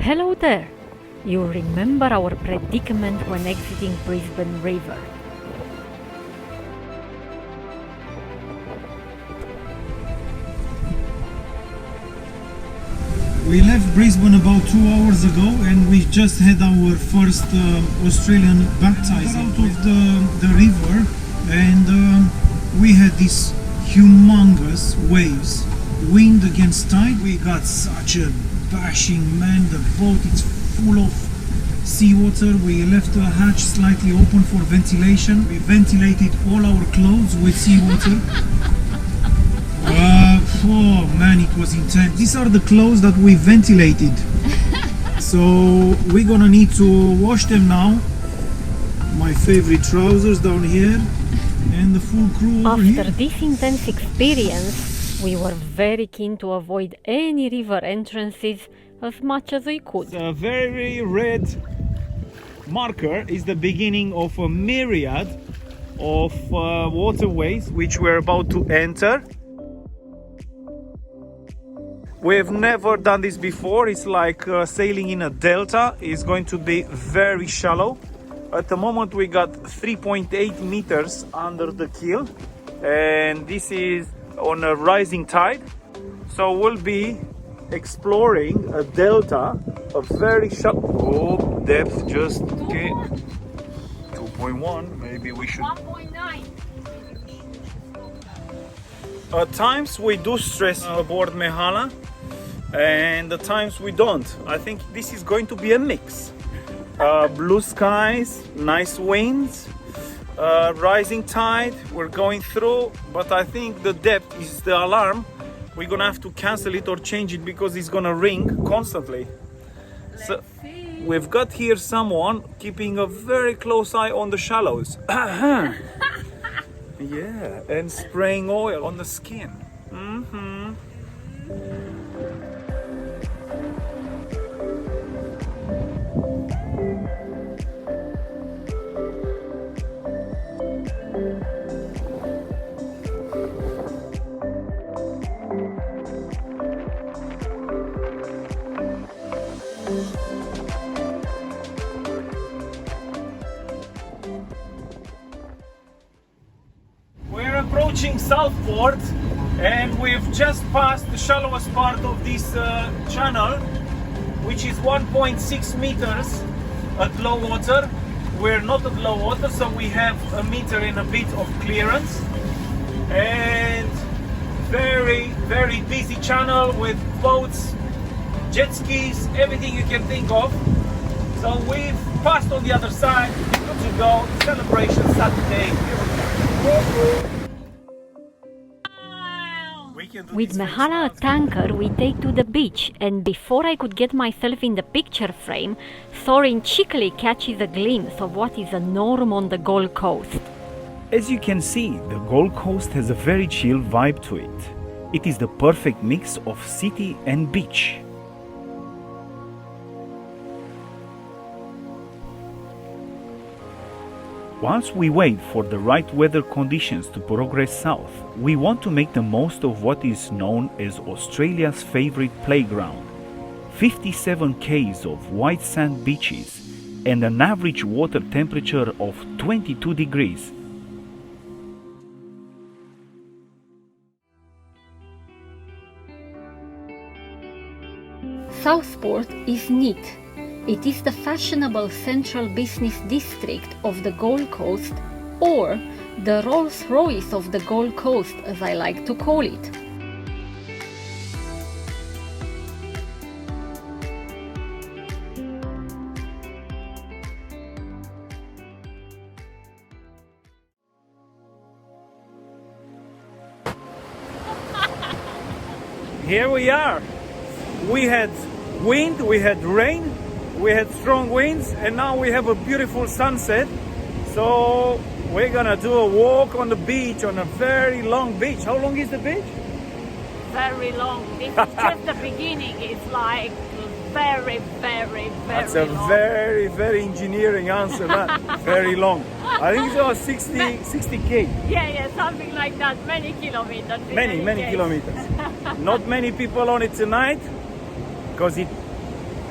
Hello there! You remember our predicament when exiting Brisbane River. We left Brisbane about 2 hours ago and we just had our first Australian baptizing out of the river, and we had these humongous waves, wind against tide. We got such a bashing, man. The boat is full of seawater. We left the hatch slightly open for ventilation. We ventilated all our clothes with seawater. Oh man, it was intense. These are the clothes that we ventilated. So we're gonna need to wash them now. My favorite trousers down here and the full crew over here. After this intense experience, we were very keen to avoid any river entrances as much as we could. A very red marker is the beginning of a myriad of waterways which we're about to enter. We've never done this before. It's like sailing in a delta. It's going to be very shallow. At the moment we got 3.8 meters under the keel, and this is on a rising tide. So we'll be exploring a delta, a very shallow depth, just okay. 2.1, maybe we should 1.9. At times we do stress aboard Mehalah, and at times we don't. I think this is going to be a mix. Blue skies, nice winds, rising tide, we're going through, but I think the depth is the alarm. We're gonna have to cancel it or change it because it's gonna ring constantly. So we've got here someone keeping a very close eye on the shallows. Yeah, and spraying oil on the skin. We're approaching Southport and we've just passed the shallowest part of this channel, which is 1.6 meters at low water. We're not at low water, so we have a meter and a bit of clearance, and very busy channel with boats, jet skis, everything you can think of. So we've passed on the other side. Good to go. Celebration Saturday. With Mehalah at anchor, we take to the beach, and before I could get myself in the picture frame, Sorin cheekily catches a glimpse of what is a norm on the Gold Coast. As you can see, the Gold Coast has a very chill vibe to it. It is the perfect mix of city and beach. Whilst we wait for the right weather conditions to progress south, we want to make the most of what is known as Australia's favourite playground. 57 k's of white sand beaches and an average water temperature of 22 degrees. Southport is neat. It is the fashionable central business district of the Gold Coast, or the Rolls-Royce of the Gold Coast, as I like to call it. Here we are. We had wind, we had rain, we had strong winds, and now we have a beautiful sunset. So we're gonna do a walk on the beach, on a very long beach. How long is the beach? Very long. This is just the beginning. It's like very That's a long. very engineering answer, that. Very long. I think it's about 60k. Yeah, something like that. Many kilometers. Many kilometers. Not many people on it tonight, because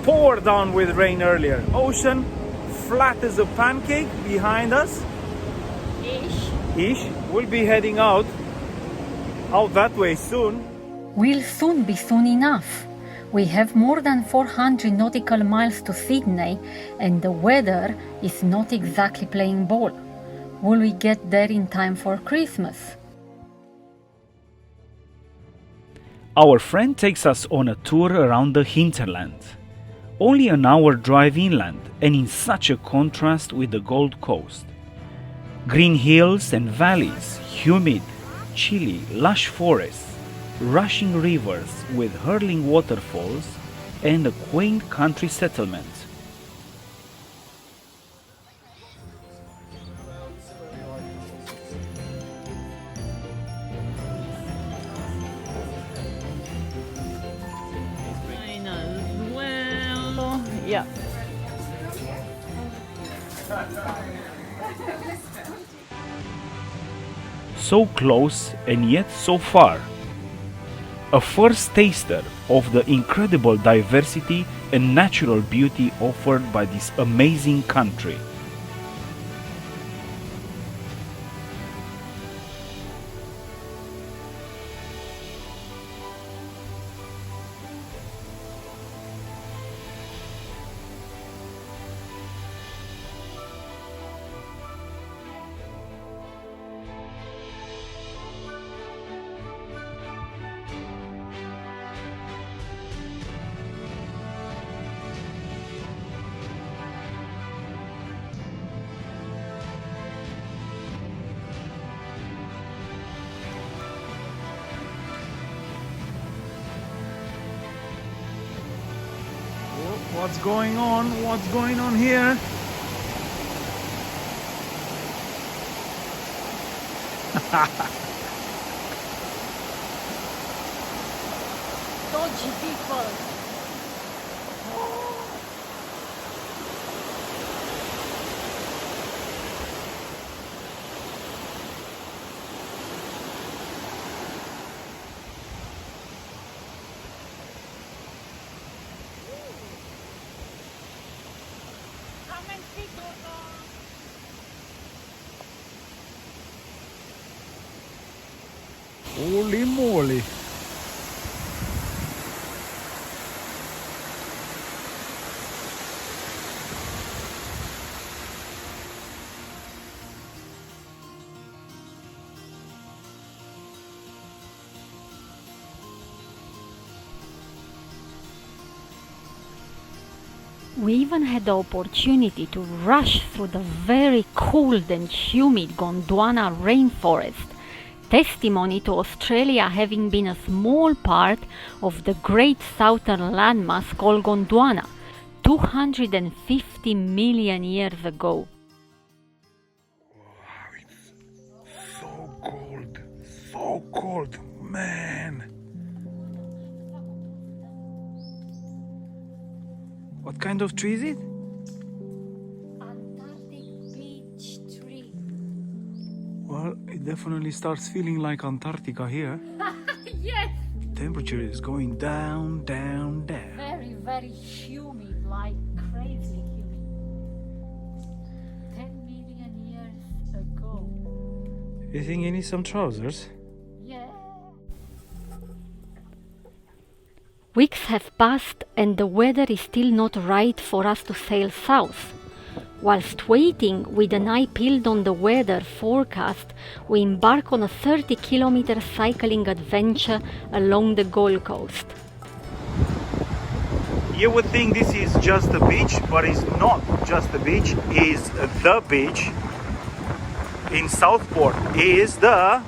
poured down with rain earlier. Ocean flat as a pancake behind us. Ish. We'll be heading out that way soon. Will soon be soon enough. We have more than 400 nautical miles to Sydney and the weather is not exactly playing ball. Will we get there in time for Christmas? Our friend takes us on a tour around the hinterland. Only an hour drive inland and in such a contrast with the Gold Coast. Green hills and valleys, humid, chilly, lush forests, rushing rivers with hurling waterfalls, and a quaint country settlement. Yeah. So close and yet so far. A first taster of the incredible diversity and natural beauty offered by this amazing country. What's going on? What's going on here? Dodgy people. Holy moly! We even had the opportunity to rush through the very cold and humid Gondwana rainforest, testimony to Australia having been a small part of the great southern landmass called Gondwana 250 million years ago. Wow, it's so cold, man. What kind of tree is it? Antarctic beech tree. Well, it definitely starts feeling like Antarctica here. Yes! Temperature is going down, down, down. Very, very humid, like crazy humid. 10 million years ago. You think you need some trousers? Yeah. Weeks have passed and the weather is still not right for us to sail south. Whilst waiting with an eye peeled on the weather forecast, we embark on a 30-kilometer cycling adventure along the Gold Coast. You would think this is just a beach, but it's not just a beach, it's the beach. In Southport is the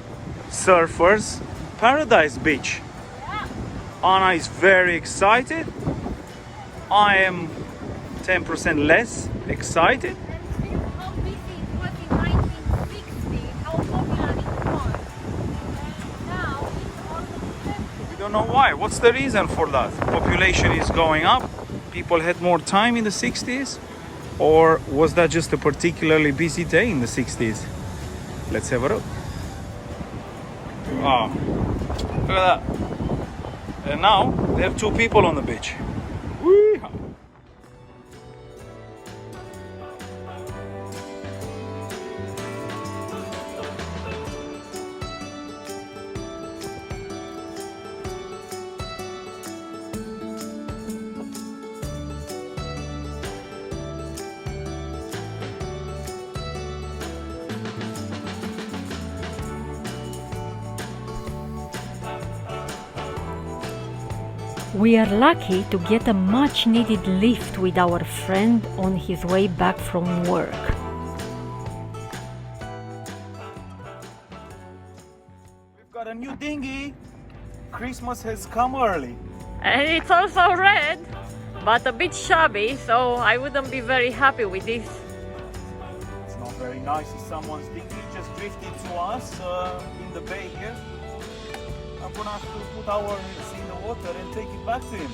surfers' paradise beach. Ana is very excited. I am 10% less excited. How busy it was in 1960, how popular it was. And now it's almost empty. We don't know why. What's the reason for that? Population is going up. People had more time in the 60s? Or was that just a particularly busy day in the 60s? Let's have a look. Oh, look at that. And now they have 2 people on the beach. Whee! We are lucky to get a much needed lift with our friend on his way back from work. We've got a new dinghy. Christmas has come early. And it's also red, but a bit shabby, so I wouldn't be very happy with this. It's not very nice if someone's dinghy just drifted to us in the bay here. I'm gonna have to put ours in the water and take it back to him.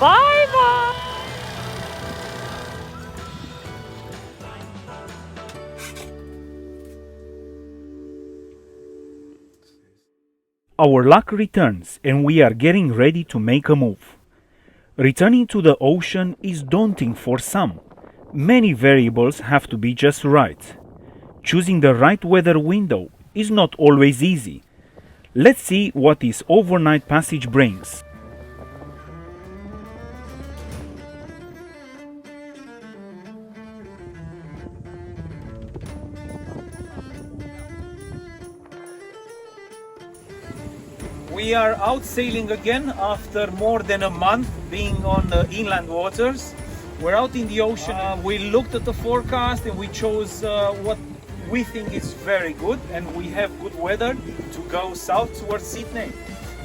Bye bye! Our luck returns and we are getting ready to make a move. Returning to the ocean is daunting for some. Many variables have to be just right. Choosing the right weather window is not always easy. Let's see what this overnight passage brings. We are out sailing again after more than a month being on the inland waters. We're out in the ocean. We looked at the forecast and we chose what we think is very good, and we have good weather to go south towards Sydney.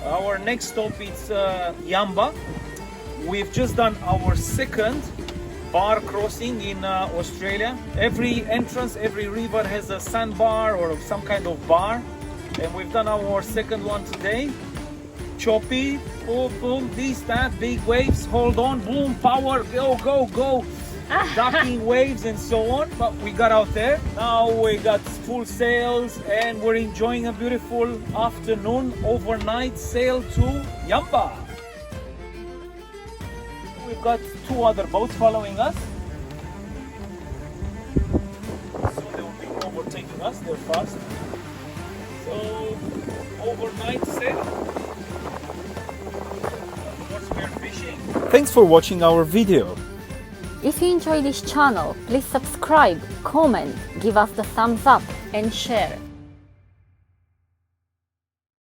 Our next stop is Yamba. We've just done our second bar crossing in Australia. Every entrance, every river has a sandbar or some kind of bar, and we've done our second one today. Choppy, boom, boom, this, that, big waves, hold on, boom, power, go, go, go, ducking waves and so on. But we got out there. Now we got full sails and we're enjoying a beautiful afternoon overnight sail to Yamba. We've got two other boats following us. So they will be overtaking us, they're fast. So, overnight sail. Thanks for watching our video. If you enjoy this channel, please subscribe, comment, give us the thumbs up and share.